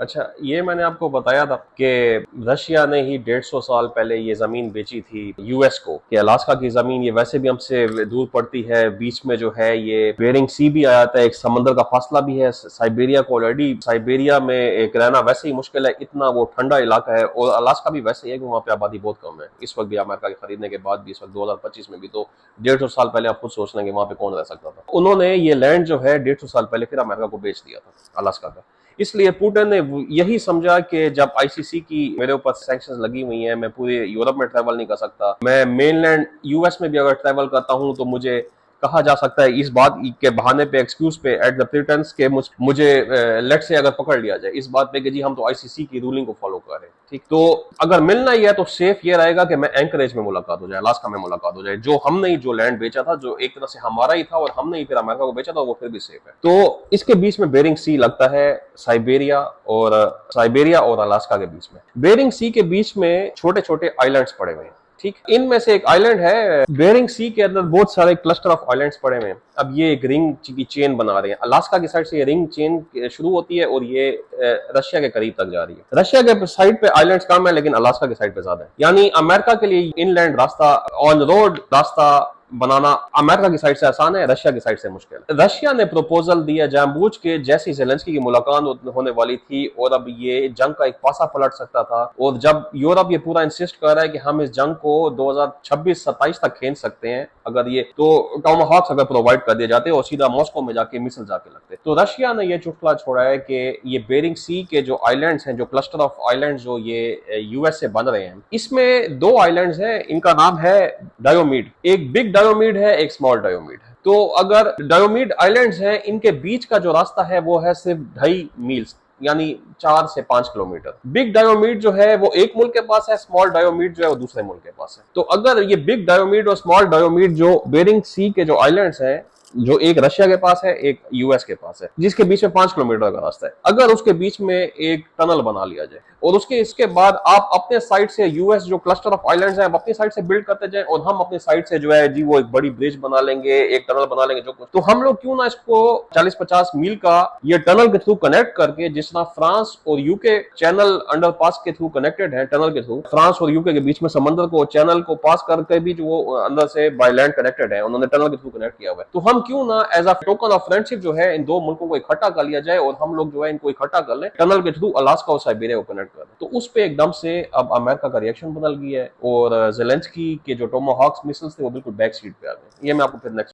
अच्छा, ये मैंने आपको बताया था कि रशिया ने ही 150 साल पहले ये जमीन बेची थी यूएस को, कि अलास्का की जमीन ये वैसे भी हमसे दूर पड़ती है, बीच में जो है ये बेरिंग सी भी आ जाता है, एक समंदर का फासला भी है साइबेरिया को। ऑलरेडी साइबेरिया में एक रहना वैसे ही मुश्किल है, इतना वो ठंडा इलाका है, और अलास्का भी वैसे ही है कि वहाँ पे आबादी बहुत कम है इस वक्त भी। अमेरिका के खरीदने के बाद भी इस वक्त 2025 में भी तो 150 साल पहले आप खुद सोच लेंगे वहाँ पे कौन रह सकता था। उन्होंने ये लैंड जो है 150 साल पहले फिर अमेरिका को बेच दिया था, अलास्का का। इसलिए पुतिन ने यही समझा कि जब आईसीसी की मेरे ऊपर सैंक्शंस लगी हुई हैं, मैं पूरे यूरोप में ट्रैवल नहीं कर सकता, मैं मेनलैंड यूएस में भी अगर ट्रैवल करता हूं तो मुझे कहा जा सकता है इस बात के बहाने पे, एक्सक्यूज पे, एट द प्रिटेंस के मुझे लेट से अगर पकड़ लिया जाए इस बात पे कि जी हम तो आईसीसी की रूलिंग को फॉलो कर रहे हैं, ठीक। तो अगर मिलना ही है तो सेफ ये रहेगा कि मैं एंकरेज में मुलाकात हो जाए, अलास्का में मुलाकात हो जाए, जो हमने ही जो लैंड बेचा था, जो एक तरह से हमारा ही था और हमने ही फिर अमेरिका को बेचा था, वो फिर भी सेफ है। तो इसके बीच में बेरिंग सी लगता है, साइबेरिया और अलास्का के बीच में। बेरिंग सी के बीच में छोटे छोटे आइलैंड्स पड़े हुए हैं, ठीक। इनमें से एक आइलैंड है बेरिंग सी के अंदर, बहुत सारे क्लस्टर ऑफ आइलैंड्स पड़े हुए हैं। अब ये एक रिंग की चेन बना रहे हैं, अलास्का की साइड से ये रिंग चेन शुरू होती है और ये रशिया के करीब तक जा रही है। रशिया के साइड पे आइलैंड्स कम है लेकिन अलास्का की साइड पे ज्यादा है, यानी अमेरिका के लिए इनलैंड रास्ता, ऑन रोड रास्ता बनाना अमेरिका की साइड से आसान है, रशिया की साइड से मुश्किल है। रशिया ने प्रपोजल दिया जानबूझ के, जैसी जेलेंस्की की मुलाकात होने वाली थी और अब ये जंग का एक पासा पलट सकता था, और जब यूरोप ये पूरा इंसिस्ट कर रहा है कि हम इस जंग को 2026-27 तक खेल सकते हैं अगर ये, तो टॉमाहॉक्स अगर प्रोवाइड कर दिए जाते और सीधा मॉस्को में जाके मिसाइल जाके लगते, तो रशिया ने ये चुटकुला छोड़ा है कि ये बेरिंग सी के जो आइलैंड्स हैं, जो क्लस्टर ऑफ आइलैंड्स जो ये यूएस से बन रहे हैं, इसमें दो आइलैंड्स हैं, इनका नाम है डायोमीड। एक बिग डायोमीड है, एक स्मॉल डायोमीड है। तो अगर डायोमीड आइलैंड्स हैं, इनके बीच का जो रास्ता है वो है सिर्फ 2.5 मील, यानी 4 से 5 किलोमीटर। बिग डायोमीड जो है वो एक मुल्क के पास है, स्मॉल डायोमीड जो है वो दूसरे मुल्क के पास है। तो अगर ये बिग डायोमीड और स्मॉल डायोमीड जो बेरिंग सी के जो आइलैंड्स हैं, जो एक रशिया के पास है एक यूएस के पास है, जिसके बीच में 5 किलोमीटर का रास्ता है, अगर उसके बीच में एक टनल बना लिया जाए और इसके बाद आप अपने साइड से, यूएस जो क्लस्टर ऑफ आइलैंड्स हैं, अपनी साइड से बिल्ड करते जाएं और हम अपनी साइड से जो है जी वो एक बड़ी ब्रिज बना लेंगे, एक टनल बना लेंगे, जो कुछ, तो हम लोग क्यों ना इसको 40-50 मील का ये टनल के थ्रू कनेक्ट करके, जिस तरह फ्रांस और यूके चैनल अंडरपास के थ्रू कनेक्टेड है, टनल के थ्रू फ्रांस और यूके के बीच में समंदर को, चैनल को पास करके भी जो वो अंदर से बाय लैंड कनेक्टेड है, उन्होंने टनल के थ्रू कनेक्ट किया हुआ है, तो हम क्यों ना as a token of friendship जो है इन दो मुल्कों को इकट्ठा कर लिया जाए और हम लोग जो है इनको इकट्ठा कर लें, टनल के थ्रू अलास्का और साइबेरिया को कनेक्ट कर लें। तो उस पे एकदम से अब अमेरिका का रिएक्शन बदल गया है और जेलेंस्की के जो टोमाहॉक्स मिसाइल्स थे वो बिल्कुल बैक सीट पे आ गए। ये मैं आपको फिर नेक्स्ट